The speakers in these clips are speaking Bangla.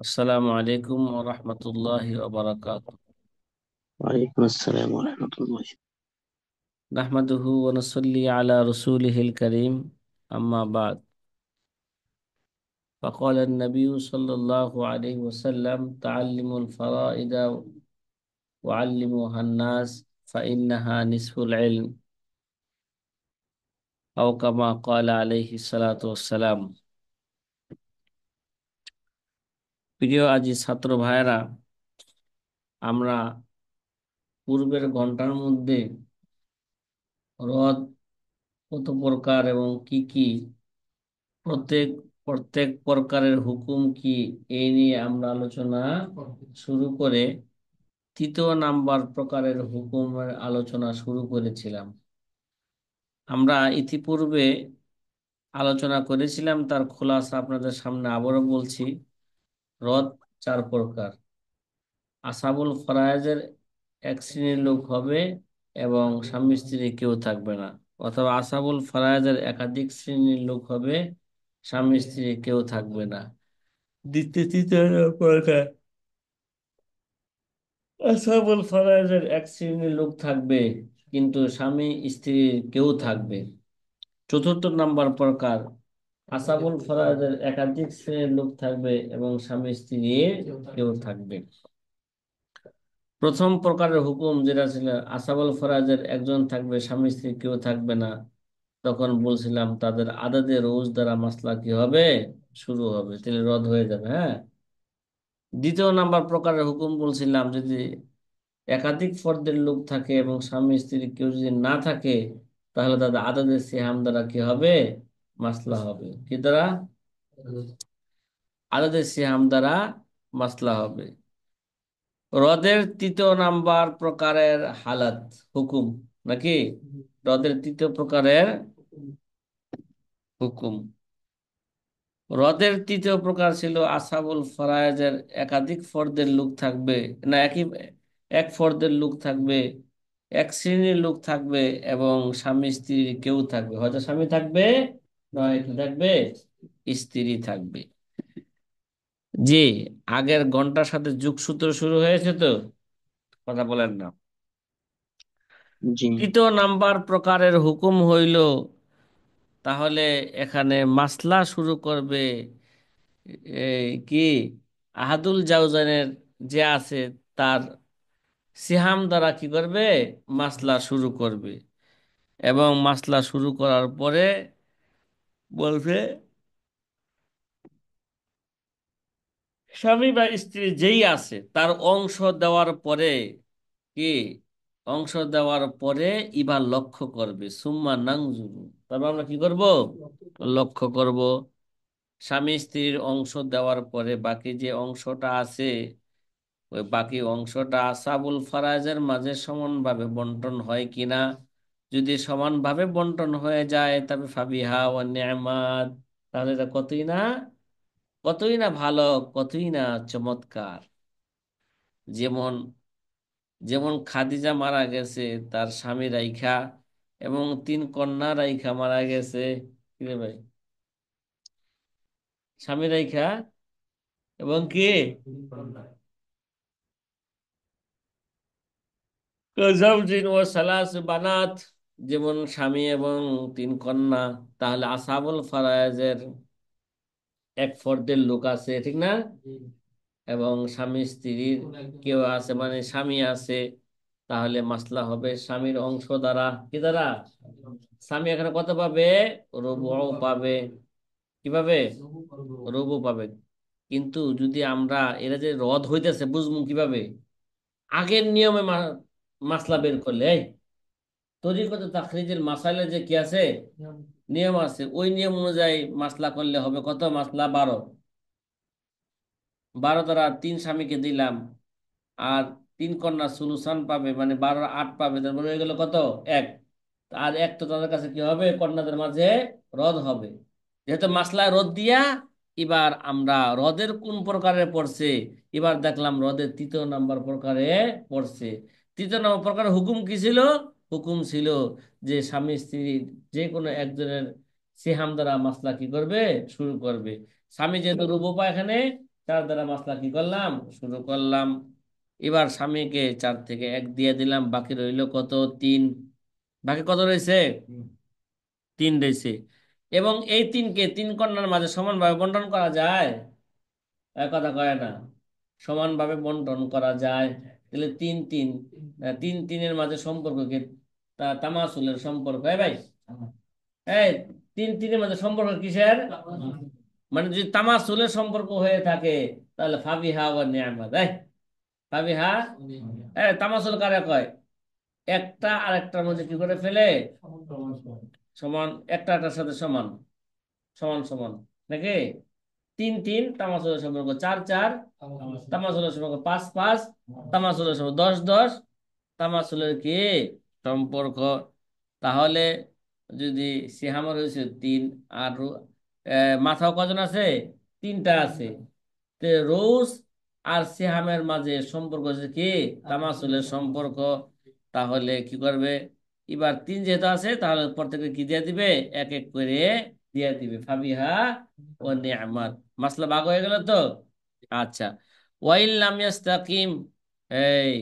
আসসালামু আলাইকুম ওয়া রাহমাতুল্লাহি ওয়া বারাকাতুহু। ওয়ালাইকুম আসসালাম রহমতুল্লাহ। নাহমাদুহু ওয়া নুসাল্লি আলা রাসূলিহিল কারীম, আম্মা বাদ। فقال النبي صلى الله عليه وسلم تعلموا الفرائض وعلموها الناس فإنها نصف العلم أو كما قال عليه الصلاة والسلام। প্রিয় আজি ছাত্র ভাইরা, আমরা পূর্বের ঘন্টার মধ্যে হ্রদ কত প্রকার এবং কি কি, প্রত্যেক প্রত্যেক প্রকারের হুকুম কি, এই নিয়ে আমরা আলোচনা শুরু করে তৃতীয় নাম্বার প্রকারের হুকুমের আলোচনা শুরু করেছিলাম। আমরা ইতিপূর্বে আলোচনা করেছিলাম, তার খোলাসা আপনাদের সামনে আবারও বলছি। রদ চার প্রকার। আসাবুল ফরায়েজের এক শ্রেণীর লোক হবে এবং স্বামী স্ত্রী কেউ থাকবে না, অথবা আসাবুল ফরায়েজের একাধিক শ্রেণীর লোক হবে, স্বামী স্ত্রী কেউ থাকবে না। তৃতীয় প্রকার, আসাবুল ফারাজের এক শ্রেণীর লোক থাকবে কিন্তু স্বামী স্ত্রীর কেউ থাকবে। চতুর্থ নাম্বার প্রকার, আসাবুল ফারাজের একাধিক শ্রেণীর লোক থাকবে এবং স্বামী স্ত্রীর কেউ থাকবে। প্রথম প্রকারের হুকুম যেটা ছিল আসাবুল ফরাজের একজন থাকবে, স্বামী স্ত্রী কেউ থাকবে না, তখন বলছিলাম তাদের আদাদে রোজ দ্বারা মাসলা কি হবে, শুরু হবে, তাহলে রদ হয়ে যাবে। হ্যাঁ। দ্বিতীয় নাম্বার প্রকারের হুকুম বলছিলাম, যদি একাধিক ফর্দের লোক থাকে এবং স্বামী স্ত্রী কেউ যদি না থাকে, তাহলে তাদের আদাদের সিহাম দ্বারা কি হবে, মাসলা হবে। কি দ্বারা? আদাদের সিহাম দ্বারা মাসলা হবে। হ্রদের তৃতীয় নাম্বার প্রকারের হালাত, হুকুম নাকি, হ্রদের তৃতীয় প্রকারের হুকুম। হ্রদের তৃতীয় প্রকার ছিল আসাবুল ফরায়েজের একাধিক ফর্দের লোক থাকবে, না এক ফর্দের লোক থাকবে, এক শ্রেণীর লোক থাকবে এবং স্বামী স্ত্রী কেউ থাকবে, হয়তো স্বামী থাকবে, নয় কি থাকবে, স্ত্রী থাকবে। জি, আগের ঘন্টার সাথে যুগসূত্র শুরু হয়েছে তো, কথা বলেন না। জি। তৃতীয় নাম্বার প্রকারের হুকুম হইল, তাহলে এখানে মাসলা শুরু করবে এই কি, আহাদুল জাউজানের যে আছে তার সিহাম দ্বারা কি করবে, মাসলা শুরু করবে। এবং মাসলা শুরু করার পরে বলবে, স্বামী বা স্ত্রী যেই আছে তার অংশ দেওয়ার পরে কি, অংশ দেওয়ার পরে এবার লক্ষ্য করবে, সুম্মা নাংজুরু, তারপর আমরা কি করব, লক্ষ্য করব। স্বামী স্ত্রীর অংশ দেওয়ার পরে বাকি যে অংশটা আছে, ওই বাকি অংশটা আসাবুল ফারাজের মাঝে সমানভাবে বন্টন হয় কিনা। যদি সমানভাবে বন্টন হয়ে যায় তবে ফাবিহা ও নিয়ামাত, তাহলে এটা কতই না, কতই না ভালো, কতই না চমৎকার। যেমন যেমন খাদিজা মারা গেছে তার স্বামী রাইখা, এবং তিন কন্যা রাইখা মারা গেছে। কি রে ভাই, স্বামী রাইখা এবং কি, জাওজিন ও সালাস বানাত, যেমন স্বামী এবং তিন কন্যা। তাহলে আসাবুল ফারায়েজের এক ফর্দের লোক আছে, ঠিক না, এবং স্বামী স্ত্রীর কেউ আছে, মানে স্বামী আছে। তাহলে মাসলা হবে স্বামীর অংশ দ্বারা, কি দ্বারা, স্বামী এখানে কত পাবে, রবু পাবে। কি পাবে, রবু পাবে। কিন্তু যদি আমরা এরা যে রদ হইতেছে বুঝবো কিভাবে, আগের নিয়মে মাসলা বের করলে, এই তরিকত তাখরিজের মাসাইলে যে কি আছে, নিয়ম আছে, ওই নিয়ম অনুযায়ী মাসলা করলে হবে কত, মাসলা 12। 12 দ্বারা তিন স্বামীকে দিলাম, আর তিন কন্যা সুলুসান পাবে, মানে 12 8 পাবে, তার মানে হয়ে গেল কত, এক। আর এক তো তাদের কাছে কি হবে, কন্যাদের মাঝে রদ হবে। যেহেতু মাসলায় রদ দিয়া, এবার আমরা রদের কোন প্রকারে পড়ছে, এবার দেখলাম রদের তৃতীয় নাম্বার প্রকারে পড়ছে। তৃতীয় নাম্বার প্রকার হুকুম কি ছিল, হুকুম ছিল যে স্বামী স্ত্রী যে কোনো একজনের সিহাম দ্বারা মাসলা কি করবে, শুরু করবে। স্বামী যেহেতু রূপ পায় এখানে, চার দ্বারা মাসলা কি করলাম, শুরু করলাম। এবার স্বামীকে 4 থেকে 1 দিয়ে দিলাম, বাকি রইল কত, 3। বাকি কত রয়েছে, 3 রয়েছে। এবং এই 3কে 3 কন্যার মাঝে সমানভাবে বন্টন করা যায়, এক কথা কয় না, সমানভাবে বন্টন করা যায়। তাহলে 3 3, 3 3-এর মাঝে সম্পর্ক কি, তামাসুলের সম্পর্ক, ভাই। এই 3 3-এর মাঝে সম্পর্ক কিসের, মানে যদি তামাসুলের সম্পর্ক হয়ে থাকে, তাহলে ফাবিহা ওয়া নি'মাত। ফাবিহা, তামাসুল কারে কয়, একটা আরেকটার মধ্যে কি করে ফেলে, সমান, একটা একটার সাথে সমান, সমান সমান, নাকি? 3 3 তামাসুলের সম্পর্ক, 4 4 তামাসুলের সম্পর্ক, 5 5 তামাসুলের সম্পর্ক, 10 10 তামাসুলের কি সম্পর্ক। তাহলে যদি সিহামের হয়েছে 3, আর মাথাও কজন আছে, 3টা আছে। তে রোজ আর সিহামের মাঝে সম্পর্ক হচ্ছে কি, তামাসুলের সম্পর্ক। তাহলে কি করবে, এবার 3 যেহেতু আছে, তাহলে প্রত্যেকে কি দিয়ে দিবে, এক এক করে দিয়ে দিবে। ফাবিহা ও নি'মাত। মাসলা ভাগ হয়ে গেল তো। আচ্ছা, ওয়াইল লাম ইয়াস্তাকিম, এই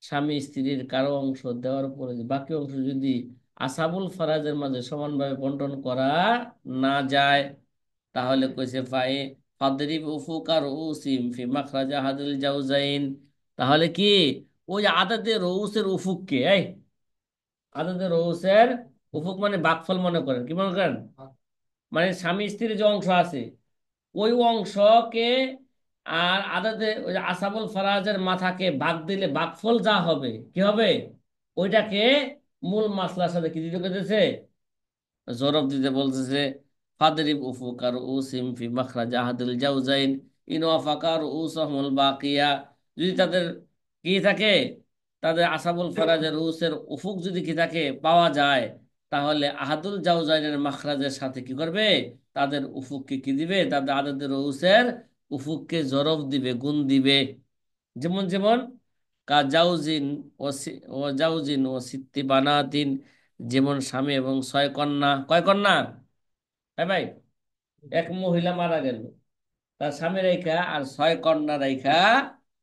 স্বামী স্ত্রীর কারো অংশ দেওয়ার পরে যে বাকি অংশ যদি আসাবুল ফারাজের মাঝে সমানভাবে বন্টন করা না যায়, তাহলে কইছে ফাদরিব উফুকা রুউসিম ফি মাখরাজ আহাদিল জাওজাইন। তাহলে কি, ওই আদাদে রউসের উফুককে, আদাদে রউসের উফুক মানে বাকফল মনে করেন, কি মনে করেন, মানে স্বামী স্ত্রীর যে অংশ আছে ওই অংশকে, আর আদাদে ওই যে আসাবুল ফারাজের মাথাকে ভাগ দিলে ভাগফল যা হবে কি হবে, ওইটাকে মূল মাসলার সাথে কি দিতে পেরেছে, জরব দিতে বলতেছে। ফাদরিব উফুকার উসিম ফি মাখরাজ আহাদিল জাওজাইন ইন ওয়াফাকার উসাহমুল বাকিয়া। যদি তাদের কি থাকে, তাদের আসাবুল ফারাজের রুসের উফুক যদি কি থাকে পাওয়া যায়, তাহলে আহাদুল জাওজাইনের মাখরাজের সাথে কি করবে, তাদের উফুককে কি দিবে, তাদের আদাদের রুসের উফুককে জরব দিবে, গুণ দিবে। যেমন যেমন কাজাউজিন ও জাউজিন ও সিত্তি বানাতিন, যেমন স্বামী এবং 6 কন্যা, কয় কন্যা, ভাই? এক মহিলা মারা গেল, তার স্বামী রেখা আর 6 কন্যা রেখা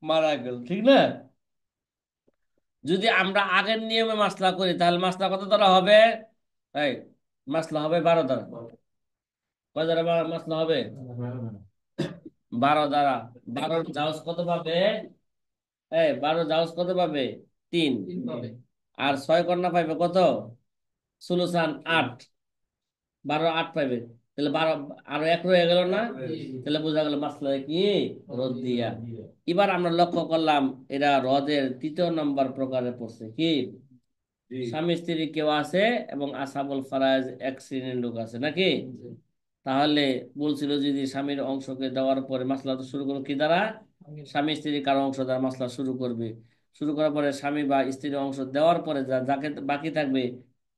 মারা গেল, ঠিক না? যদি আমরা আগের নিয়মে মাসলা করি, তাহলে মাসলা কত দ্বারা হবে, এই মাসলা হবে 12 দ্বারা। কয় দ্বারা মাসলা হবে, 12 দ্বারা। 12 জাউজ কত পাবে, 12 জাউজ কত পাবে, 3 পাবে। আর 6 কন্যা পাইবে কত, সুলুসান 8, 12 8 পাইবে। তাহলে 12 আরো 1 রয়ে গেল না, তাহলে বোঝা গেল মাসলা কি, রদ দিয়া। এবার আমরা লক্ষ্য করলাম এরা হ্রদের 3য় নম্বর প্রকারে পড়ছে, কি স্বামী স্ত্রী কেউ আছে এবং আসাবুল ফারাজ এক শ্রেণীর লোক আছে, নাকি? তাহলে বলছিল যদি স্বামীর অংশকে দেওয়ার পরে মাসলা তো শুরু করবো কি দ্বারা, স্বামী স্ত্রী কারো অংশ দ্বারা মাসলা শুরু করবে। শুরু করার পরে স্বামী বা স্ত্রীর অংশ দেওয়ার পরে যাকে বাকি থাকবে,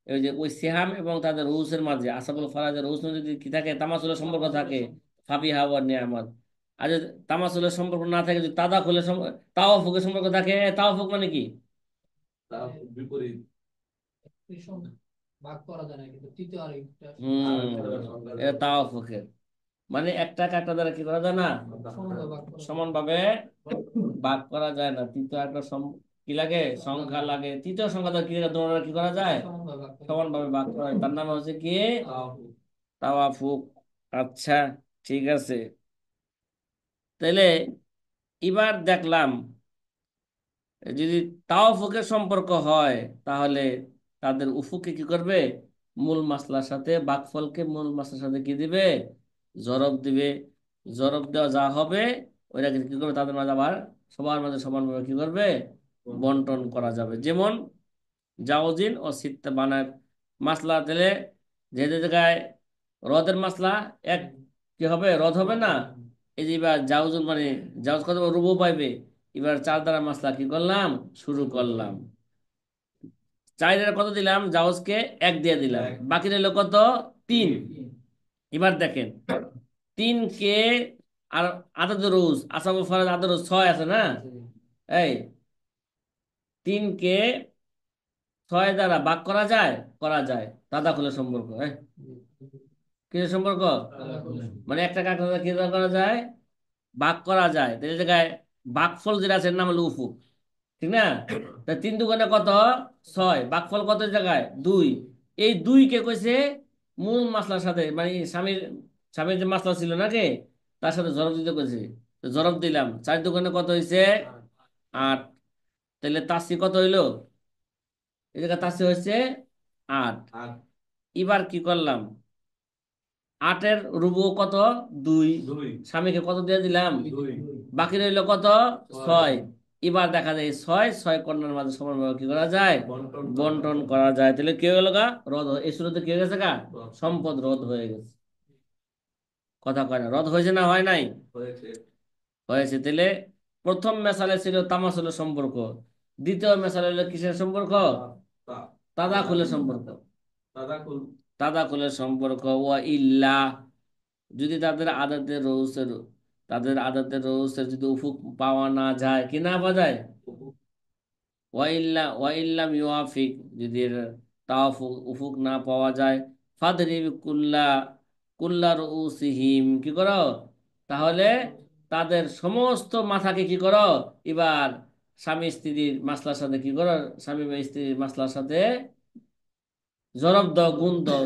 ওই যে ওই সিহাম এবং তাদের রউসের মাঝে আসাবুল ফারাজের রউস যদি কি থাকে, তামাসুলের সম্পর্ক থাকে, ফাবিহা ওয়া নি'মাত। আর যদি তামাসুলের সম্পর্ক না থাকে, যদি তাদাখুলের তাওয়াফুকের সম্পর্ক থাকে, তাওয়াফুক মানে কি, এটা তাওয়াফুকের, মানে একটাকে একটা দ্বারা কি করা যায় না, সমানভাবে ভাগ করা যায় না। তৃতীয় একটা কি লাগে, সংখ্যা লাগে, তৃতীয় সংখ্যা দ্বারা কি দ্বারা কি করা যায়, সমানভাবে ভাগ করা যায়, তার নাম হচ্ছে কি, তাওয়াফুক। আচ্ছা, ঠিক আছে। তাহলে এবার দেখলাম যদি তাওয়াফুকের সম্পর্ক হয়, তাহলে তাদের উফুকে কি করবে, মূল মাসলার সাথে, ভাগফলকে মূল মাসলার সাথে কি দিবে, জরব দিবে। জরব দেওয়া যা হবে, ওইটাকে কি করবে, তাদের মাঝে আবার সবার মাঝে সমানভাবে কি করবে, বন্টন করা যাবে। যেমন জাওজিন ও সিত্তে বানায় মাসলা দিলে, যে যে জায়গায় রদের মাসলা এক কি হবে, রদ হবে না। এই যে এবার জাউজুন মানে জাউজ কত রুবু পাইবে। এবার 4 দ্বারা মাসলা কি করলাম, শুরু করলাম। 4 কত দিলাম, জাউজকে 1 দিয়ে দিলাম, বাকি রইল কত, 3। এবার দেখেন 3 কে, আর আদাদ রুজ আসাবুল ফারাজ আদাদ রুজ 6 আছে না, এই 3 কে 6 দ্বারা ভাগ করা যায়, করা যায়। তাদাখুলের সম্পর্ক, কিসের সম্পর্ক, মানে একটা কাকে কি দ্বারা করা যায়, ভাগ করা যায়, তাহলে এই জায়গায় ভাগফল যেটা আছে এর নাম হলো উফুক, ঠিক না? তা তিন দুগুণে কত? ছয়। ভাগফল কত এই জায়গায়? দুই। এই দুই কে কইছে মূল মাসলার সাথে, মানে স্বামীর স্বামীর যে মাসলা ছিল নাকি, তার সাথে জরব দিতে কইছে। তো জরব দিলাম, চার দুগুণে কত হয়েছে? আট। তাহলে তাসি কত হইলো? এই জায়গায় তাসি হয়েছে আট। এবার কি করলাম? আটের রুবু কত? দুই। স্বামীকে কত দিয়ে দিলাম? বাকি রইল কত? ছয়। এবার দেখা যায় এই ছয় ছয় কন্যার মাঝে সমানভাবে কি করা যায়? বন্টন করা যায়। তাহলে কি হয়ে গেল গা? এই শুরুতে কি হয়ে গেছে গা? সম্পদ রদ হয়ে গেছে। কথা কয় না? রদ হয়েছে না হয় নাই? হয়েছে। তাহলে প্রথম মেসালে ছিল তামাসুলের সম্পর্ক, দ্বিতীয় মেসালে হলো কিসের সম্পর্ক? তাদাখুলের সম্পর্ক। তাদাখুলের সম্পর্ক। ওয়া ইল্লা, যদি তাদের আদাতের রউসের যদি উফুক পাওয়া না যায়, কি না পাওয়া যায়? ওয়াইল্লাম ইউআফিক, যদি এর তাওয়াফুক উফুক না পাওয়া যায়, ফাদরিব কুল্লা রউসিহিম, কি করো? তাহলে তাদের সমস্ত মাথাকে কি করো? এবার স্বামী স্ত্রীর মাসলার সাথে কি করো? স্বামী বা স্ত্রীর মাসলার সাথে জরব দাও, গুণ দাও।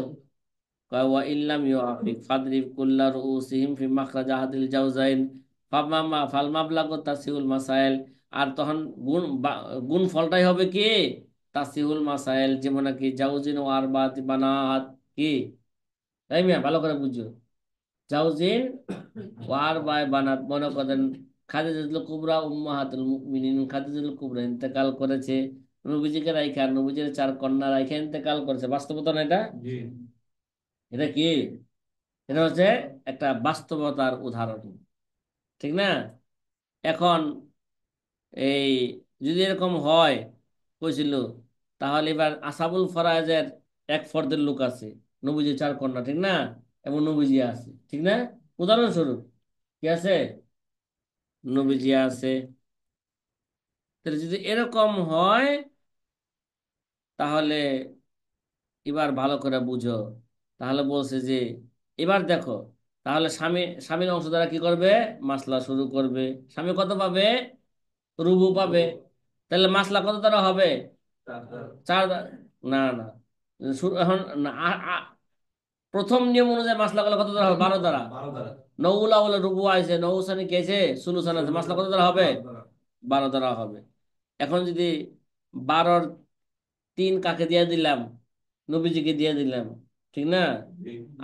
ওয়া ইল্লাম ইউআফিক ফাদরিব কুল্লা রুউসিহিম ফি মাখরাজ আহাদিল জাওজাইন ফাল মাবলাগু তাসিহুল মাসাইল। আর তখন গুণ ফলটাই হবে কি? তাসিহুল মাসাইল, যেমন কি জাউজিন ও আরবাতি বানাত, কি? তাই মিয়া ভালো করে বুঝছো। জাউজিন ওয়ার বাই বানাত, মনে করেন খাদিজাতুল কুবরা উম্মাহাতুল মুমিনিন, খাদিজাতুল কুবরা ইন্তেকাল করেছে, নবীজিকে রাইখা, নবীজির চার কন্যা রাইখা ইন্তেকাল করেছে। বাস্তবতা না এটা? এটা কি? এটা হচ্ছে একটা বাস্তবতার উদাহরণ, ঠিক না? এখন এই যদি এরকম হয়, কইছিল, তাহলে এবার আসাবুল ফরাজের এক ফর্দের লোক আছে, নবীজি চার কন্যা, ঠিক না? এবং নবীজি আছে, ঠিক না? উদাহরণস্বরূপ কি আছে? নবীজি আছে। তাহলে যদি এরকম হয়, তাহলে এবার ভালো করে বুঝো। তাহলে বলছে যে, এবার দেখো, তাহলে স্বামীর অংশ দ্বারা কি করবে? মাসলা শুরু করবে। স্বামী কত পাবে? রুবু পাবে। তাহলে মাসলা কত দ্বারা হবে? চার না না, এখন না, প্রথম নিয়ম অনুযায়ী মাসলা করলে কত দ্বারা হবে? 12 দ্বারা। নৌলা বলে রুবু আছে, নৌসানি কেছে, সুলুসান আছে, মাসলা কত দ্বারা হবে? 12 দ্বারা হবে। এখন যদি 12-র 3 কাকে দিয়ে দিলাম? নবীজিকে দিয়ে দিলাম, ঠিক না?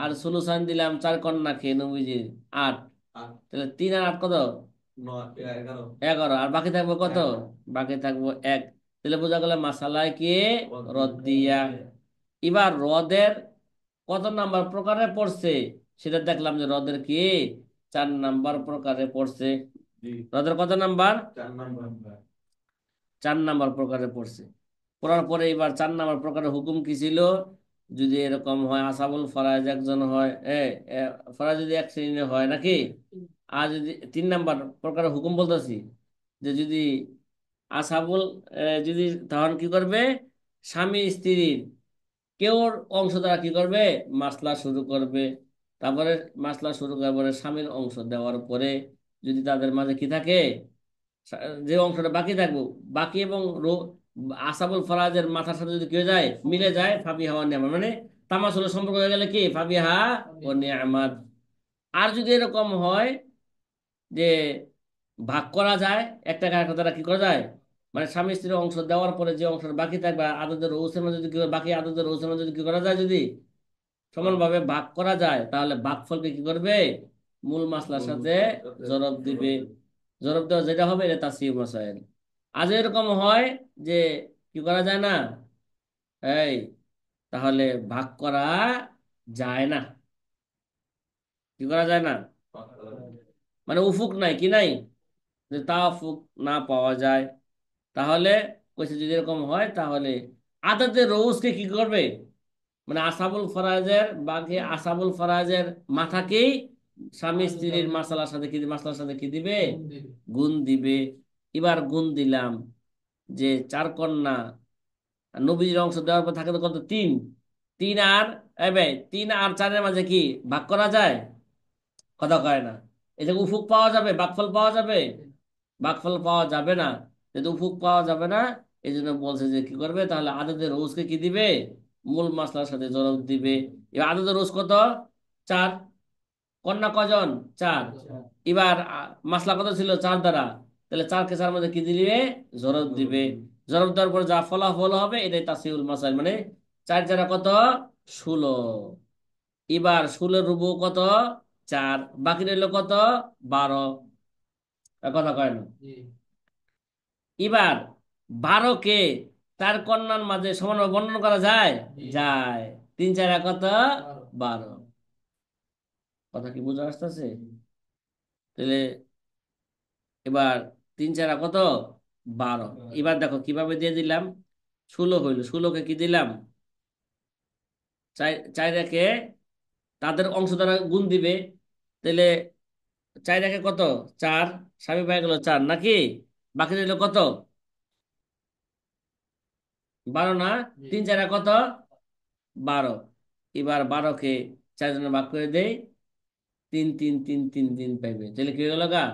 আর সুলুসান দিলাম চার কন্যাকে, নবীজির 8। তাহলে 3 আর 8 কত? 11। আর বাকি থাকবো কত? বাকি থাকবো 1। তাহলে বোঝা গেল মাসালায় কি? রদ্দিয়া। এবার হ্রদের কত নাম্বার প্রকারে পড়ছে সেটা দেখলাম, যে হ্রদের কি 4 নাম্বার প্রকারে পড়ছে। হ্রদের কত নাম্বার? 4 নাম্বার প্রকারে পড়ছে। পড়ার পরে এবার 4 নাম্বার প্রকারের হুকুম কি ছিল? যদি এরকম হয়, আসাবুল ফরাজ একজন হয়, এ, ফরাজ যদি এক শ্রেণীর হয় নাকি, আর যদি 3 নাম্বার প্রকারের হুকুম বলতেছি, যে যদি আসাবুল, যদি, তখন কি করবে? স্বামী স্ত্রীর কেউর অংশ দ্বারা কি করবে? মাসলা শুরু করবে। তারপরে মাসলা শুরু করার পরে স্বামীর অংশ দেওয়ার পরে যদি তাদের মাঝে কি থাকে, যে অংশটা বাকি থাকবো, বাকি এবং আসাবুল ফরাজের মাথার সাথে যদি কি হয়ে যায়, মিলে যায়, ফাবিহা ও নিয়ামত, মানে তামাসুলের সম্পর্ক হয়ে গেলে কি? ফাবিহা ও নিয়ামত। আর যদি এরকম হয় যে ভাগ করা যায়, একটা কারখানা দ্বারা কি করা যায়, মানে স্বামী স্ত্রীর অংশ দেওয়ার পরে যে অংশটা বাকি থাকবে আদতের রৌসের মধ্যে যদি বাকি আদতের রৌসের মধ্যে যদি কি করা যায়, যদি সমানভাবে ভাগ করা যায়, তাহলে ভাগফলকে কি করবে? মূল মাসলার সাথে জরব দিবে। জরব দেওয়া যেটা হবে এটা তাসির মাসাইল। আজ এরকম হয় যে কি করা যায় না, এই, তাহলে ভাগ করা যায় না। কি করা যায় না? মানে উফুক নাই, কি নাই, যে তাওয়াফুক না পাওয়া যায়। তাহলে কইছে যদি এরকম হয়, তাহলে আদাতে রৌসকে কি করবে? মানে আসাবুল ফরাজের মাথাকেই স্বামী স্ত্রীর মাসালার সাথে কি দিবে? গুণ দিবে। এবার গুণ দিলাম, যে চার কন্যা, আর নবীর অংশ দেওয়ার পর থাকে তো কত? 3। 3 আর, এই ভাই, 3 আর 4-এর মাঝে কি ভাগ করা যায়? কথা কয় না? এই যে উফুক পাওয়া যাবে, ভাগফল পাওয়া যাবে? ভাগফল পাওয়া যাবে না। যেহেতু উফুক পাওয়া যাবে না, এই জন্য বলছে যে কি করবে, তাহলে আদদের রোজকে কি দিবে, মূল মাসলার সাথে জরব দিবে। এবার আদদের রোজ কত? 4। কন্যা কজন? 4। এবার মাসলা কত ছিল? 4 দ্বারা। তাহলে 4 কে 4 মধ্যে কি দিবে? জরব দিবে। জরব দেওয়ার পর যা ফলাফল হবে এটাই তাসিউল মাসাইল, মানে 4 4 কত? 16। এবার 16 রুবু কত? 4। বাকি রইল কত? 12। কথা কয় না? এবার 12 কে তার কন্যার মাঝে সমানভাবে বর্ণন করা যায়? যায়। 3 4 কত? 12। কথা কি বুঝা আসতেছে? তাহলে এবার 3 4 কত? 12। এবার দেখো কিভাবে দিয়ে দিলাম। 16 হইল, 16 কে কি দিলাম? 4 4 কে তাদের অংশ দ্বারা গুণ দিবে। তাহলে 4 কে কত? 4। স্বামী পাই গেল 4 নাকি? বাকি রইল কত? 12 না? 3 4 কত? 12। এবার 12 কে 4 জনে ভাগ করে দেই। 3 3 3 3 3 পাইবে। তাহলে কি হয়ে গেল গা?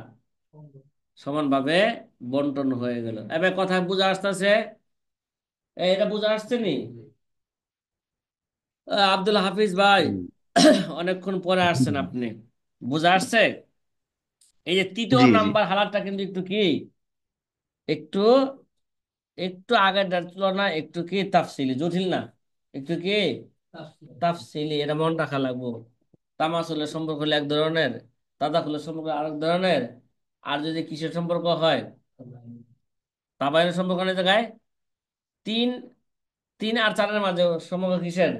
সমানভাবে বন্টন হয়ে গেল। এবার কথা বুঝা আসতেছে? এটা বুঝা আসছে নি? আব্দুল হাফিজ ভাই, হুম। অনেকক্ষণ পরে আসছেন আপনি। বুঝা আসছে? এই যে তৃতীয় জি জি। নাম্বার হালাতটা কিন্তু একটু কি, একটু একটু আগের তুলনায় একটু কি তাফসিলি, জটিল না? একটু কি তাফসিলি, এটা মন রাখা লাগবো। তামাসুলের সম্পর্ক হলে এক ধরনের, তাদাখুলের সম্পর্ক আরেক ধরনের। আর যদি কিসের সম্পর্ক হয়, তাবাইনের সম্পর্ক অনেক জায়গায়। তিন 3 আর 4-এর মাঝে সম্পর্ক কিসের?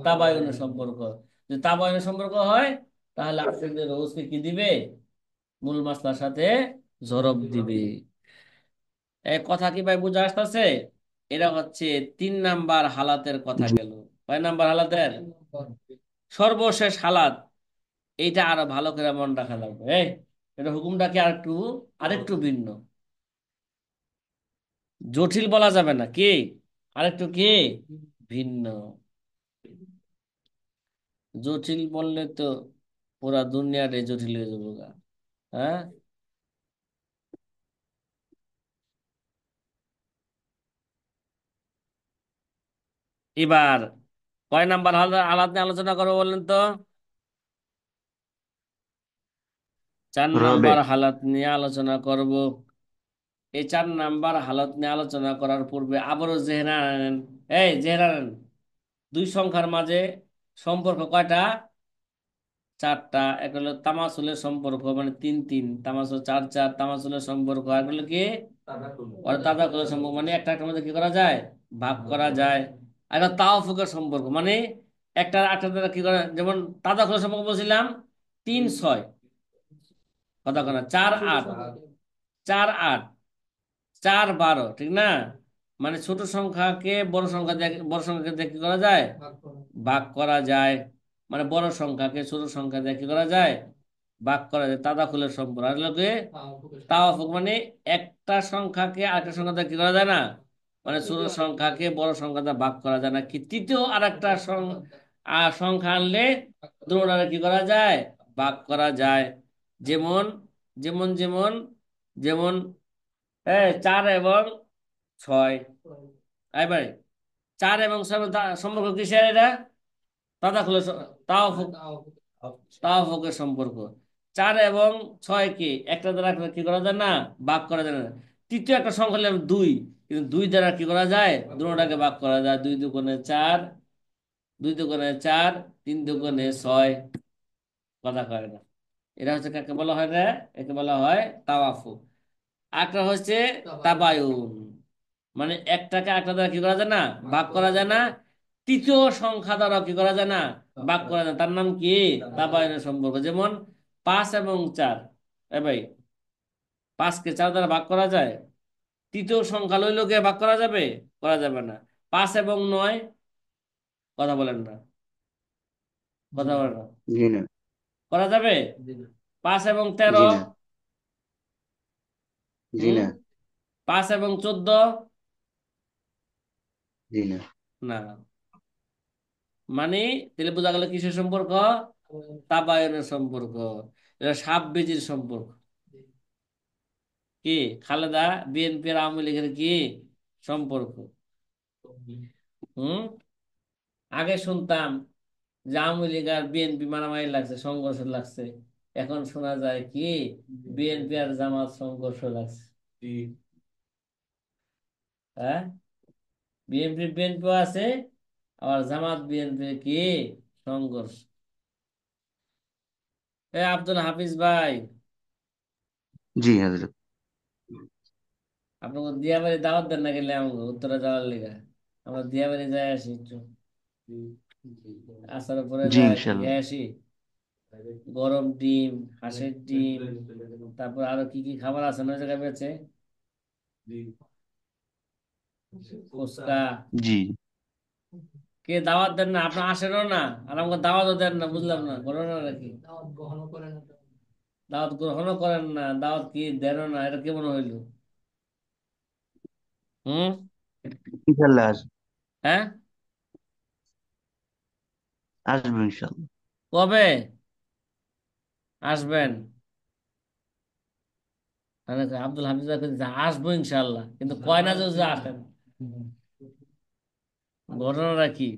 তাবায়ুনের সম্পর্ক। যদি তাবায়ুনের সম্পর্ক হয়, তাহলে আপনাদের রোজকে কি দিবে? মূল মাসলার সাথে জরব দিবে। এই কথা কি ভাই বুঝা আসতেছে? এটা হচ্ছে 3 নাম্বার হালাতের কথা জি। গেল। কয় নাম্বার হালাতের? সর্বশেষ হালাত। এইটা আরো ভালো করে মন রাখা লাগবে। এটা হুকুমটা কি আরেকটু, আরেকটু ভিন্ন। জটিল বলা যাবে না, কি আরেকটু কি ভিন্ন। জটিল বললে তো পুরা দুনিয়াটাই জটিল হয়ে যাবো গা। হ্যাঁ। এবার কয় নাম্বার হালাত নিয়ে আলোচনা করবো বলেন তো? 4 রবে। নাম্বার হালাত নিয়ে আলোচনা করব। এই 4 নাম্বার হালাত নিয়ে আলোচনা করার পূর্বে আবারও জেহেরা আনেন। এই জেহেরা আনেন। দুই সংখ্যার মাঝে সম্পর্ক কয়টা? 4টা। এক হলো তামাসুলের সম্পর্ক, মানে 3 3, তামাসুল 4 4, তামাসুলের সম্পর্ক। আর হলো কি ওর তাদাকুলের সম্পর্ক, মানে একটা একটা মধ্যে কি করা যায়? ভাগ করা যায়। আর একটা তাওয়াফুকের সম্পর্ক, মানে একটা একটা দ্বারা কি করা, যেমন তাদাকুলের সম্পর্ক বলছিলাম 3 6, কথা কনা 4 8, 4 8, 4 12, ঠিক না? মানে ছোট সংখ্যাকে বড় সংখ্যা দিয়ে, বড় সংখ্যাকে দিয়ে কি করা যায়? ভাগ করা যায়। মানে বড় সংখ্যাকে ছোট সংখ্যা দিয়ে কি করা যায়? ভাগ করা যায়। তাদাখুলের সম্পর্ক আর লোকে তাওয়াফুক, মানে একটা সংখ্যাকে আরেকটা সংখ্যা দিয়ে কি করা যায় না, মানে ছোট সংখ্যাকে বড় সংখ্যা দিয়ে ভাগ করা যায় না। কি তৃতীয় আর একটা সংখ্যা আনলে দুটোটারে কি করা যায়? ভাগ করা যায়। যেমন যেমন যেমন যেমন 4 এবং 6। এবারে 4 এবং 6 সম্পর্ক কিসের এটা? তাদাখুলের তাওয়াফুক, তাওয়াফুকের সম্পর্ক। 4 এবং 6 কি একটা দ্বারা কি করা যায় না, ভাগ করা যায় না। তৃতীয় একটা সংখ্যা হলো 2, কিন্তু 2 দ্বারা কি করা যায়? দুটোটাকে ভাগ করা যায়। 2 দুগুণে 4, 2 দুগুণে 4, 3 দুগুণে 6। কথা কয় না? এটা হচ্ছে কাকে বলা হয় না? একে বলা হয় তাওয়াফুক। একটা হচ্ছে তাবায়ুন, মানে একটাকে একটা দ্বারা কি করা যায় না, ভাগ করা যায় না। তৃতীয় সংখ্যা দ্বারা কি করা যায় না, ভাগ করা যায় না। তার নাম কি? তাবায়ুনের সম্পর্ক। যেমন 5 এবং 4। ভাই, 5 কে 4 দ্বারা ভাগ করা যায়? তৃতীয় সংখ্যা লইলকে ভাগ করা যাবে? করা যাবে না। 5 এবং 9, কথা বলেন না, কথা বলেন না, জি না। করা যাবে? 5 এবং জি 13, না। জি হুম, না। 5 এবং 14, জি না। না। মানে তাহলে বোঝা গেল কিসের সম্পর্ক? তাবায়নের সম্পর্ক, এটা সাপ বেজির সম্পর্ক। কি খালেদা বিএনপি আর আওয়ামী লীগের কি সম্পর্ক? হুম। আগে শুনতাম যে আওয়ামী লীগ আর বিএনপি মারামারি লাগছে, সংঘর্ষ লাগছে। এখন শোনা যায় কি বিএনপি আর জামাত সংঘর্ষ লাগছে। হ্যাঁ, বিএনপি বিএনপিও আছে, আবার জামাত বিএনপি কি সংঘর্ষ। এ আব্দুল হাফিজ ভাই, জি হযরত। আপনাকে দিয়াবাড়ি দাওয়াত দেন না গেলে আমাকে উত্তরা যাওয়ার লিগা? আমরা দিয়াবাড়ি যাই আসি একটু, আসার পরে জি যায় একটু ইনশাল্লাহ। খেয়ে আসি। গরম ডিম, হাঁসের ডিম, তারপর আরো কি কি খাবার আছে না ওই জায়গায় বেঁচে, ফুচকা। জি। কে দাওয়াত দেন না? আপনার আসেনও না, আর আমাকে দাওয়াতও দেন না, বুঝলাম না, ঘটনা নাকি? দাওয়াত গ্রহণও করেন না, দাওয়াত কি দেনও না, এটা কেমন হইলো? হুম। ইনশাল্লাহ আসবো। হ্যাঁ। আসবো ইনশাল্লাহ। কবে আসবেন? মানে আব্দুল হামিদ ভাই কইছে, আসবো ইনশাল্লাহ, কিন্তু কয় না যে আসেন। ঘটনাটা কি?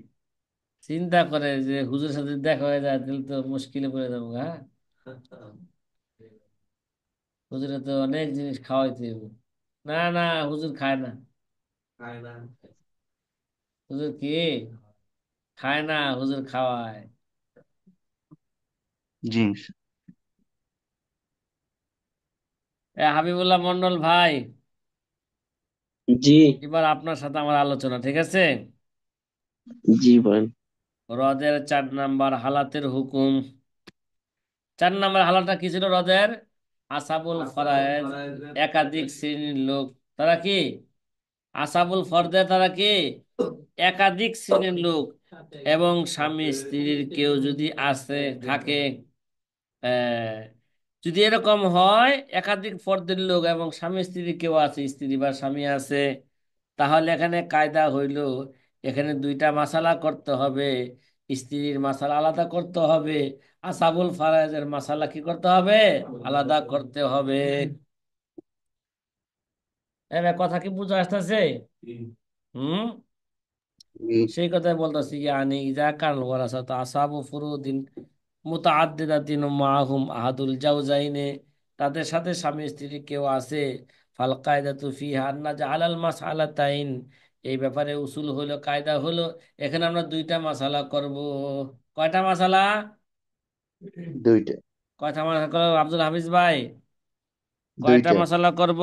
চিন্তা করে যে হুজুরের সাথে দেখা হয়ে যায় তাহলে তো মুশকিলে পড়ে যাবো। হ্যাঁ, হুজুরে তো অনেক জিনিস খাওয়াইতে হবে। না না, হুজুর খায় না। হুজুর কি খায় না? হুজুর খাওয়ায়। জি ইনশাল্লাহ। এ হাবিবুল্লাহ মন্ডল ভাই, জি। এবার আপনার সাথে আমার আলোচনা, ঠিক আছে? জি বলেন। হ্রদের 4 নাম্বার হালাতের হুকুম। 4 নাম্বার হালাতটা কি ছিল হ্রদের? আসাবুল ফরায়েজ, একাধিক শ্রেণীর লোক। তারা কি? আসাবুল ফরদে, তারা কি? একাধিক শ্রেণীর লোক। এবং স্বামী স্ত্রীর কেউ যদি আসে থাকে, আহ, যদি এরকম হয় একাধিক ফর্দের লোক এবং স্বামী স্ত্রী কেউ আছে, স্ত্রী বা স্বামী আছে, তাহলে এখানে কায়দা হইল, এখানে 2টা মাসালা করতে হবে। স্ত্রীর মাসালা আলাদা করতে হবে, আসাবুল ফারাজের মাসালা কি করতে হবে? আলাদা করতে হবে। এবার কথা কি বুঝে আসতেছে? হুম। জি। সেই কথাই বলতেছি, ইয়ানি ইজা কান ওয়ারাসাত আসাবু ফুরুদিন মুতাআদ্দিদাতিন মাআহুম আহাদুল জাওজাইনে, তাদের সাথে স্বামী স্ত্রী কেউ আছে, ফাল কায়দাতু ফিহা আন্না জাআলাল মাসআলাতাইন, এই ব্যাপারে উসুল হলো, কায়দা হলো, এখানে আমরা 2টা মাসালা করব। কয়টা মাসালা? দুইটা। কয়টা মাসালা করব আব্দুল হাফিজ ভাই? কয়টা দুইটা। মাসালা করব?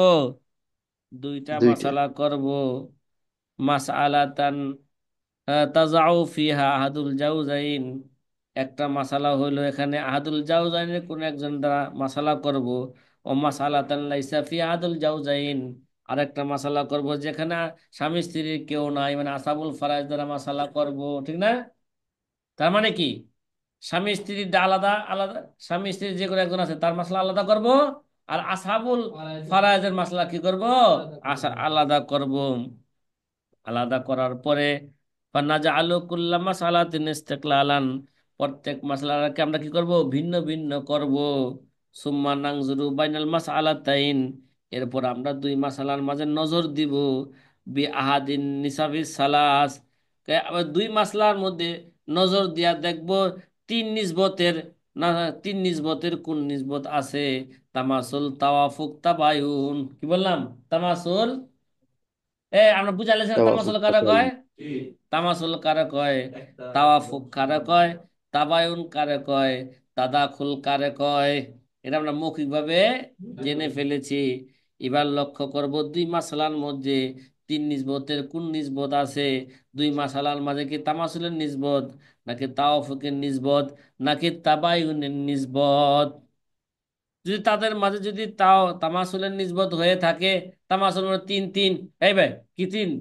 2টা দুইটা। মাসালা করব। মাসআলাতান তাজাউ ফিহা আহাদুল জাউজাইন, একটা মাসালা হইলো এখানে আহাদুল জাউজাইনের কোন একজন দ্বারা মাসালা করব। ও মাসালাতান লাইসা ফি আহাদুল জাউজাইন, আরেকটা মাসালা করব যেখানে স্বামী স্ত্রীর কেউ নাই, মানে আসাবুল ফারাজ দ্বারা মাসালা করব, ঠিক না? তার মানে কি, স্বামী স্ত্রীর আলাদা আলাদা, স্বামী স্ত্রী যে কোনো একজন আছে তার মাসলা আলাদা করব, আর আসাবুল ফারাজের মাসলা কি করব? আলাদা করব। আলাদা করার পরে ফানাজআলু কুল্লা মাসালাতিন ইস্তিকলালান, প্রত্যেক মাসলাকে আমরা কি করব? ভিন্ন ভিন্ন করব। সুম্মা নানজুরু বাইনাল মাসআলাতাইন, এরপর আমরা 2 মাসালার মাঝে নজর দিব। বি আহাদিন নিসাবিস সালাস, আবার 2 মাসলার মধ্যে নজর দিয়া দেখব 3 নিসবতের, না 3 নিসবতের কোন নিসবত আছে। তামাসুল, তাওয়াফুক, তাবায়ুন, কি বললাম? তামাসুল, আমরা বুঝাইলে তামাসুল তাওয়াফুক কারে কয়? তাবাইন। তামাসুল কারে কয়? তাওয়াফুক কারে কয়? তাবায়ুন কারে কয়? তাদাখুল কারে কয়? এটা আমরা মৌখিক ভাবে জেনে ফেলেছি। এবার লক্ষ্য করব 2 মাসালার মধ্যে 3 নিসবতের কোন নিসবত আছে। 2 মাসালার মাঝে কি তামাসুলের নিসবত, নাকি তাওয়াফুকের নিসবত, নাকি তাবায়ুনের নিসবত? যদি তাদের মাঝে যদি তাও তামাসুলের নিসবত হয়ে থাকে, তামাসুল মানে 3 3, এই ভাই কি 3?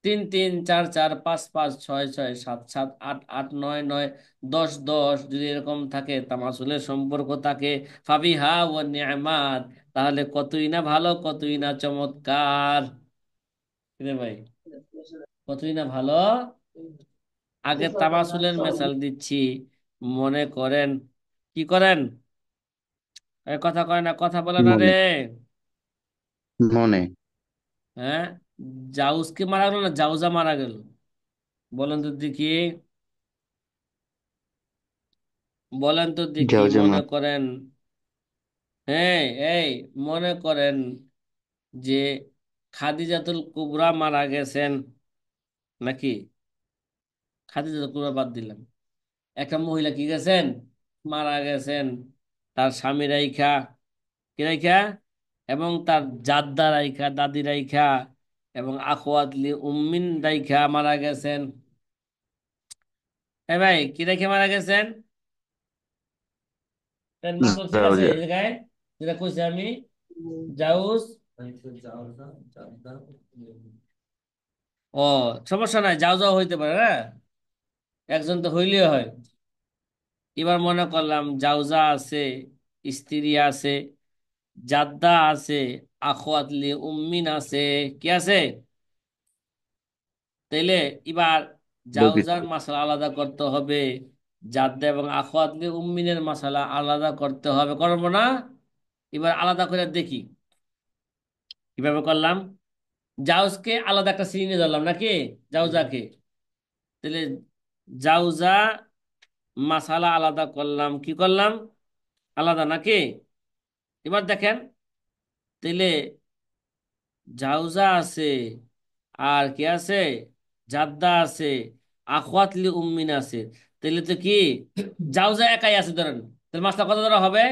3 3 4 4 5 5 6 6 7 7 8 8 9 9 10 10, যদি এরকম থাকে তামাসুলের সম্পর্ক থাকে, ফাবিহা ওয়া নি'মাত, তাহলে কতই না ভালো, কতই না চমৎকার। রে ভাই, কতই না ভালো। আগে তামাসুলের মেসাল দিচ্ছি, মনে করেন, কি করেন? কথা কয় না, কথা বলে না রে। মনে। মনে। হ্যাঁ, জাউসকে মারা গেল না জাউজা মারা গেল? বলেন তো দেখি, বলেন তো দেখি, যাও মনে জামাত। করেন। হ্যাঁ, এই মনে করেন যে খাদিজাতুল কুবরা মারা গেছেন, নাকি? খাদিজাতুল কুবরা বাদ দিলাম, একটা মহিলা কি গেছেন, মারা গেছেন। তার স্বামী রাইখা, কি রাইখা, এবং তার জাদ্দা রাইখা, দাদি রাইখা, এবং আখওয়াতলি উম্মিন রাইখা মারা গেছেন। হ্যাঁ ভাই, কি রাইখা মারা গেছেন? তার মাসল ঠিক যাও আছে যা। এই জায়গায়, যেটা কইছি আমি, জাউস। ও, সমস্যা নাই, যাও যাও হইতে পারে না, একজন তো হইলেও হয়। এবার মনে করলাম জাউজা আছে, স্ত্রী আছে, জাদ্দা আছে, আখওয়াতলি উম্মিন আছে, কি আছে? তাইলে এবার বুঝিত। জাউজার মশলা আলাদা করতে হবে, জাদ্দা এবং আখওয়াতলি উম্মিনের মশলা আলাদা করতে হবে, করবো না? এবার আলাদা করে দেখি কিভাবে করলাম। জাউজকে আলাদা একটা শ্রেণী ধরলাম, নাকি? জাউজাকে, তাহলে জাউজা মশালা আলাদা করলাম, কি করলাম, আলাদা, নাকি? এবার দেখেন, তাইলে জাউজা আছে, আর কি আছে, জাদ্দা আছে, আখওয়াতলি উম্মিন আছে। তাহলে তো কি, জাউজা একাই আছে ধরেন, তাহলে মাসলা কত দ্বারা হবে?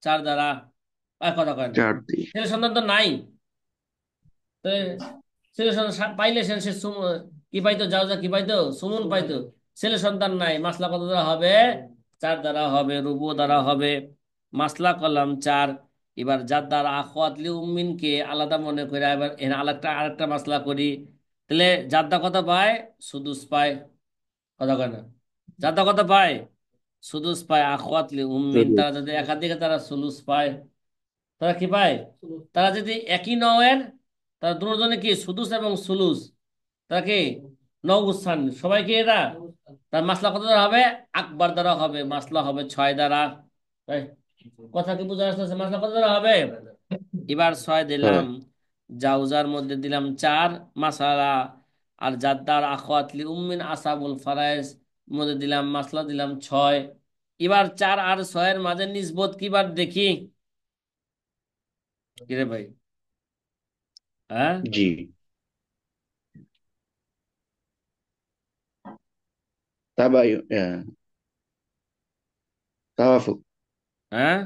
4 দ্বারা। আর কথা কয় না, চার দিয়ে। ছেলে সন্তান তো নাই। তো ছেলে সন্তান পাইলে সে কি পাইতো, জাউজা কি পাইতো, সুমন পাইতো। ছেলে সন্তান নাই, মাসলা কত দ্বারা হবে? 4 দ্বারা হবে, রুবু দ্বারা হবে। মাসলা করলাম 4। এবার যার দ্বারা আখওয়াতলি উম্মিনকে আলাদা মনে করে এবার এখানে আরেকটা মাসলা করি। তাহলে জাদ্দা কত পায়? সুদুস পায়। কথা কয় না, জাদ্দা কত পায়? সুদুস পায়। আখওয়াতলি উম্মিন যদি। তারা যদি একাধিক, তারা সুলুস পায়। তারা কি পায়? তারা যদি একই নওয়ের, তারা দুজনে কি সুদুস এবং সুলুস, তারা কি নওগুস্থান, সবাই কি এরা? তার মাসলা কত দ্বারা হবে? আকবার দ্বারা হবে, মাসলা হবে 6 দ্বারা। এই, কথা কি বোঝা আসতেছে? মাসলা কত দ্বারা হবে? এবার 6 হ্যাঁ। দিলাম, জাউজার মধ্যে দিলাম 4 মাসালা, আর জাদ্দার আখওয়াতলি উম্মিন আসাবুল ফারাইজ মধ্যে দিলাম মাসলা, দিলাম 6। এবার 4 আর 6 এর মাঝে নিসবত কিবার দেখি, কিরে ভাই? হ্যাঁ, জি। তাবাই। তাওয়াফুক। হ্যাঁ,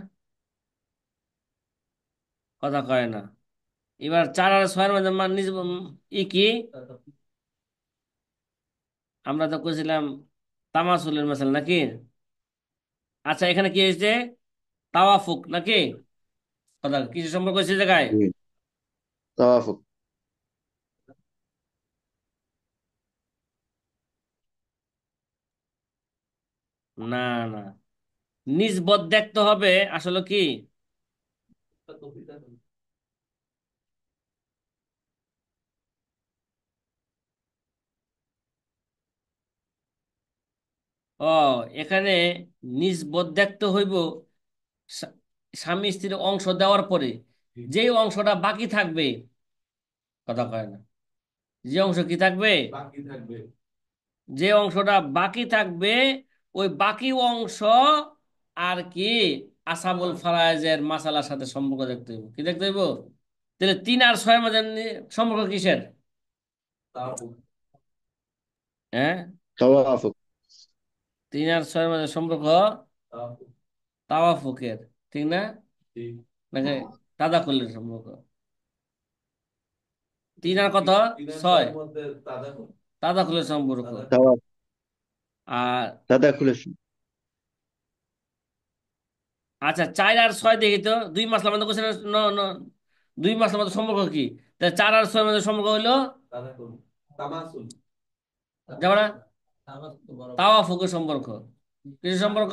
কথা কয় না। এবার 4 আর 6 এর মধ্যে ই কি, আমরা তো কইছিলাম তামাসুলের মাসাল, নাকি? আচ্ছা, এখানে কি হয়েছে? তাওয়াফুক, নাকি? কথা কিছু সম্পর্ক হয়েছে এই জায়গায়? জি। তাওয়াফুক। না, না, নিসবত দেখতে হবে আসলে কি। ও, এখানে নিসবত দেখতে হইব স্বা- স্বামী স্ত্রীর অংশ দেওয়ার পরে যে অংশটা বাকি থাকবে, কথা কয় না, যে অংশ কি থাকবে, যে অংশটা বাকি থাকবে, ওই বাকি অংশ আর কি আসাবুল ফারায়েজের মাসালার সাথে সম্পর্ক দেখতে হইব, কি দেখতে হইব? তাহলে 3 আর 6 এর মাঝে সম্পর্ক কিসের? হ্যাঁ, তাওয়াফুক। 3 আর 6 এর মাঝে সম্পর্ক তাওয়াফুকের, ঠিক না? নাকি তাদাকুলের সম্পর্ক? 3 আর কত, 6, তাদাকুলের সম্পর্ক। তাওয়াফ। আর তাদাখুলের। আচ্ছা, 4 আর 6 দেখি তো, 2 মাসলার মধ্যে কোশ্চেন, 2 মাসলার মধ্যে সম্পর্ক কি? তা 4 আর 6 এর মধ্যে সম্পর্ক হইলো, যাবে না, তাওয়াফুকের সম্পর্ক। কিছু সম্পর্ক,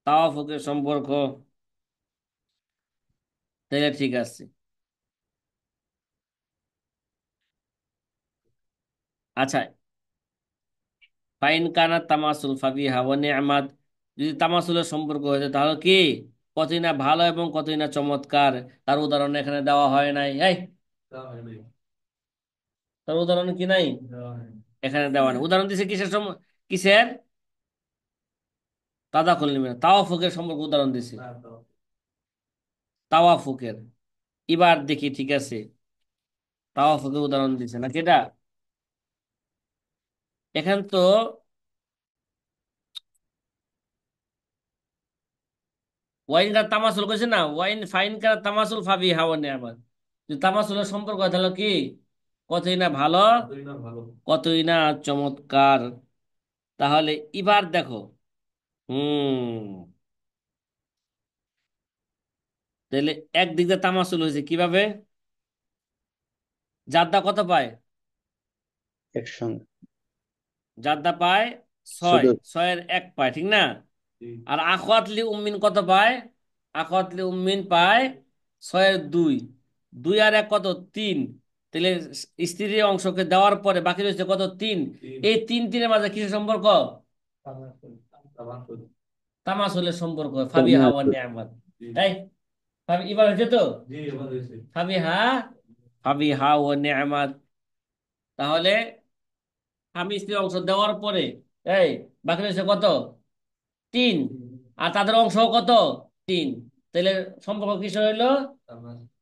তাওয়াফুকের সম্পর্ক। তাহলে ঠিক আছে। আচ্ছা, ফাইন কানা তামাসুল ফাবিহা ওয়া নি'মাত, যদি তামাসুলের সম্পর্ক হয়েছে তাহলে কি, কতই না ভালো এবং কতই না চমৎকার। তার উদাহরণ এখানে দেওয়া হয় নাই। এই, তার উদাহরণ কি নাই, এখানে দেওয়া নাই। উদাহরণ দিছে কিসের কিসের, তাদাখুল নিবে তাওয়াফুকের সম্পর্কে উদাহরণ দিছে, তাওয়াফুকের। এবার দেখি, ঠিক আছে, তাওয়াফুকের উদাহরণ দিছে নাকি এটা, এখান তো ওয়াইন কার তামাসুল কইছে না, ওয়াইন ফাইন কার তামাসুল ফাবি হাওয়া নিয়ামাত, যদি তামাসুলের সম্পর্ক হয় তাহলে কি, কতই না ভালো, কতই না চমৎকার। তাহলে এবার দেখো, হুম, তাহলে একদিক দিয়ে তামাসুল হয়েছে কিভাবে, জাদ্দা কত পায়, একসঙ্গে। জাদ্দা পায় ছয়, শুধু ছয়ের এক পায়, ঠিক না। আর আখওয়াতলি উম্মিন কত পায়, আখওয়াতলি উম্মিন পায় ছয়ের দুই, দুই আর এক কত, তিন। তাহলে স্ত্রীর অংশকে দেওয়ার পরে বাকি রয়েছে কত, তিন। এই তিন তিনের মাঝে কিসের সম্পর্ক, তামাসুলের সম্পর্ক, ফাবি হাওয়া তামাসুল। নিয়ামত। তাই, এবার হয়েছে তো, ফাবি হা, ফাবি হা ও নিয়ামত। তাহলে স্বামী স্ত্রীর অংশ দেওয়ার পরে, এই, বাকি রয়েছে কত, তিন। আর তাদের অংশ কত, তিন। তাহলে সম্পর্ক কিসের হইলো,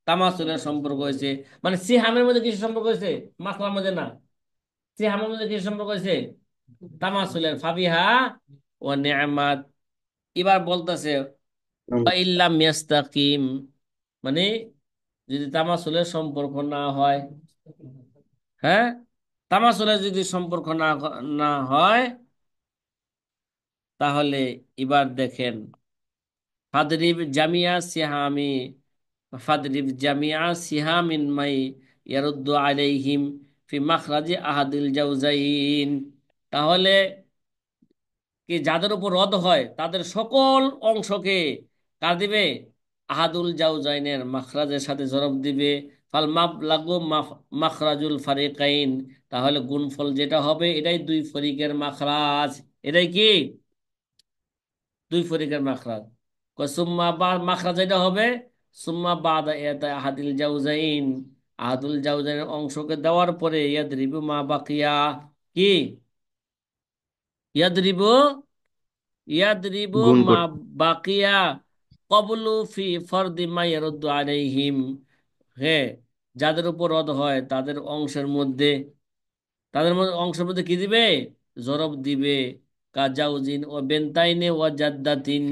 তামাসুলের সম্পর্ক হয়েছে। মানে সিহামের মধ্যে কিসের সম্পর্ক হয়েছে, মাসলার মধ্যে না, সিহামের মধ্যে কিসের সম্পর্ক হয়েছে, তামাসুলের, ফাবিহা ও নিয়ামাত। এবার বলতেছে ইল্লাম ইয়াস্তাকিম, মানে যদি তামাসুলের সম্পর্ক না হয়, হ্যাঁ, তামাসুলের যদি সম্পর্ক না হয়, তাহলে এবার দেখেন, ফাদরিব জামিয়া সিহামি, ফাদরিব জামিয়া সিহামিন মাই ইয়ারুদ্দু আলাইহিম ফি মাখরাজি আহাদিল জাওজাইন। তাহলে কি, যাদের উপর রদ হয় তাদের সকল অংশকে কার দিবে, আহাদুল জাওজাইনের মাখরাজের সাথে জরব দিবে। ফাল মাবলাগু মাখরাজুল ফারিকাইন, তাহলে গুণফল যেটা হবে এটাই দুই ফরিকের মাখরাজ, এটাই কি, দুই ফরিকের মাখরাজ। সুম্মা বা মাখরাজ এটা হবে, সুম্মা বাদা এটা আহাদিল জাউজাইন, আহাদুল জাউজাইনের অংশকে দেওয়ার পরে ইয়াদরিবু মা বাকিয়া, কি, ইয়াদরিবু, ইয়াদরিবু গুণ মা করতে। বাকিয়া কবলু ফি ফরদি মা ইয়ারুদ্দু আলাইহিম, হ্যাঁ, যাদের উপর রদ হয় তাদের অংশের মধ্যে, তাদের মধ্যে অংশের মধ্যে কি দিবে, জরব দিবে। কাজাউজিন ও বেনতাইনে ও জাদ্দাতিন।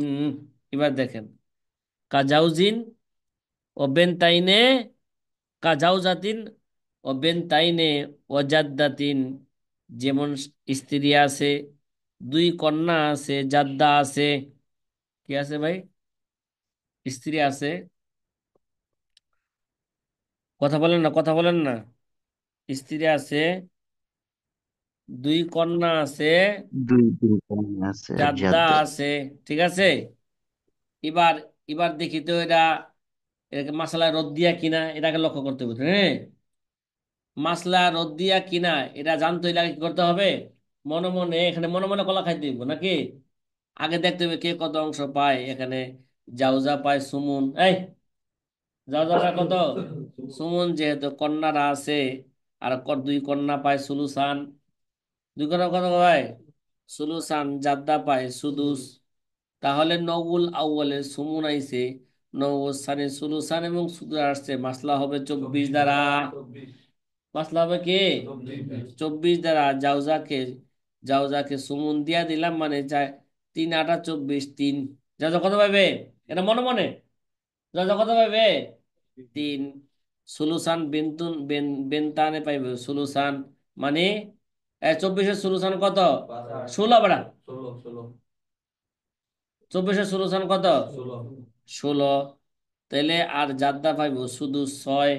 এবার দেখেন, কাজাউজিন ও বেনতাইনে, কাজাউজাতিন ও বেনতাইনে ও জাদ্দাতিন, যেমন স্ত্রী আছে, দুই কন্যা আছে, জাদ্দা আছে, কি আছে ভাই, স্ত্রী আছে, কথা বলেন না, কথা বলেন না, স্ত্রী আছে, দুই কন্যা আছে, দুই দিন কমে আছে আর জাদ্দা জাদ্দা। আছে, ঠিক আছে। এবার, এবার দেখি তো এটা, এটাকে মাসালা রদ দিয়া কিনা এটাকে লক্ষ্য করতে হবে, হ্যাঁ, মাসলা রদ দিয়া কিনা এটা জানতে হইলে আগে কি করতে হবে, মনে মনে, এখানে মনে মনে কলা খাইতে হইব নাকি, আগে দেখতে হবে কে কত অংশ পায় এখানে। জাউজা পায় সুমুন, এই, জাউজা পায় কত, সুমুন, যেহেতু কন্যারা আছে, আর দুই কন্যা পায় সুলুসান, দুই কন্যা কত পায়, সুলুসান, জাদ্দা পায় সুদুস। তাহলে নওউল আউ্বালে সুমুন আইছে, নওউল সানি সুলুসান এবং সুদুস আসছে, মাসলা হবে 24 দ্বারা, মাসলা হবে কি, 24 দ্বারা। জাউজাকে, জাউজাকে সুমুন দিয়া দিলাম, মানে যায়, 3 8 24, 3, জাউজা কত পাইবে, এটা মনে মনে, জাউজা কত পাইবে, 3। সুলুসান বিনতুন বেনতানে পাইবে সুলুসান, মানে 24-এর সুলুসান কত, 16 বেড়া, 24-এর সুলুসান কত, 16। তাহলে আর জাদ্দা পাইব শুধু 6,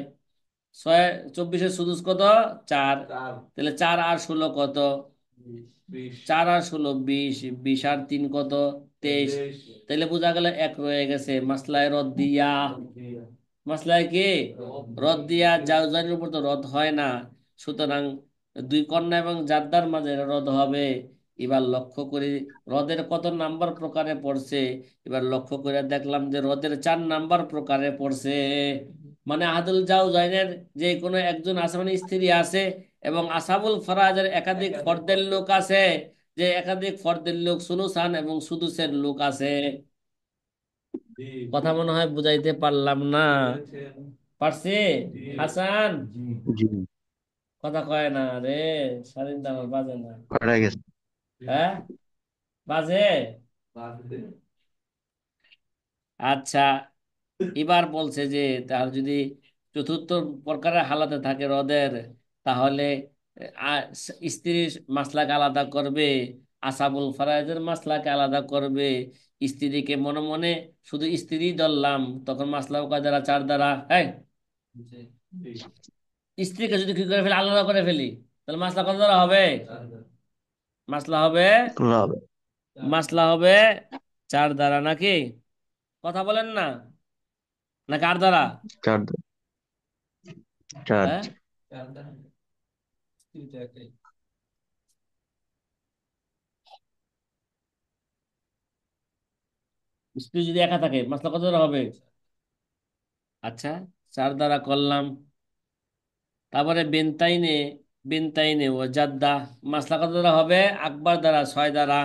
6, 24-এর সুদুস কত, 4। তাহলে 4 আর 16 কত, 4 আর 16 20, 20 আর 3 কত, 23। তাহলে বোঝা গেল এক রয়ে গেছে, মাসলায় রদ দিয়া, মাসলায় কি, রদ দিয়া, জাউজানের উপর তো রদ হয় না, সুতরাং দুই কন্যা এবং জাদ্দার মাঝে রদ হবে। এবার লক্ষ্য করি হ্রদের কত নাম্বার প্রকারে পড়ছে। এবার লক্ষ্য করে দেখলাম যে হ্রদের 4 নাম্বার প্রকারে পড়ছে। মানে আহাদুল জাওজাইনের যে কোনো একজন আছে, মানে স্ত্রী আছে, এবং আসাবুল ফরাজের একাধিক ফর্দের লোক আছে। যে একাধিক ফর্দের লোক সুলুসান এবং সুদুসের লোক আছে। কথা মনে হয় বুঝাইতে পারলাম না। পারছি? হাসান জি, কথা কয় না রে। স্বাধীন তো আমার বাজে না। পারা গেছে। হ্যাঁ, বাজে। আচ্ছা, এবার বলছে যে তার যদি চতুর্থ প্রকারের হালাতে থাকে হ্রদের, তাহলে স্ত্রীর মাসলাকে আলাদা করবে, আসাবুল ফারাজের মাসলাকে আলাদা করবে। স্ত্রীকে মনে মনে শুধু স্ত্রী ধরলাম, তখন মাসলা কয় দ্বারা, 4 দ্বারা। হ্যাঁ, স্ত্রীকে যদি কি করে ফেলি, আলাদা করে ফেলি, তাহলে মাসলা কত দ্বারা হবে? মাসলা হবে, খোলা হবে। মাসলা হবে 4 দ্বারা, নাকি? কথা বলেন না, নাকি 8 দ্বারা? চার, চার। হ্যাঁ, স্ত্রী যদি একা থাকে মাসলা কত দ্বারা হবে? আচ্ছা, 4 দ্বারা করলাম। তারপরে বেনতাইনে, বেনতাইনে ও জাদ্দা, মাসলা কত দ্বারা হবে? আকবার দ্বারা, 6 দ্বারা।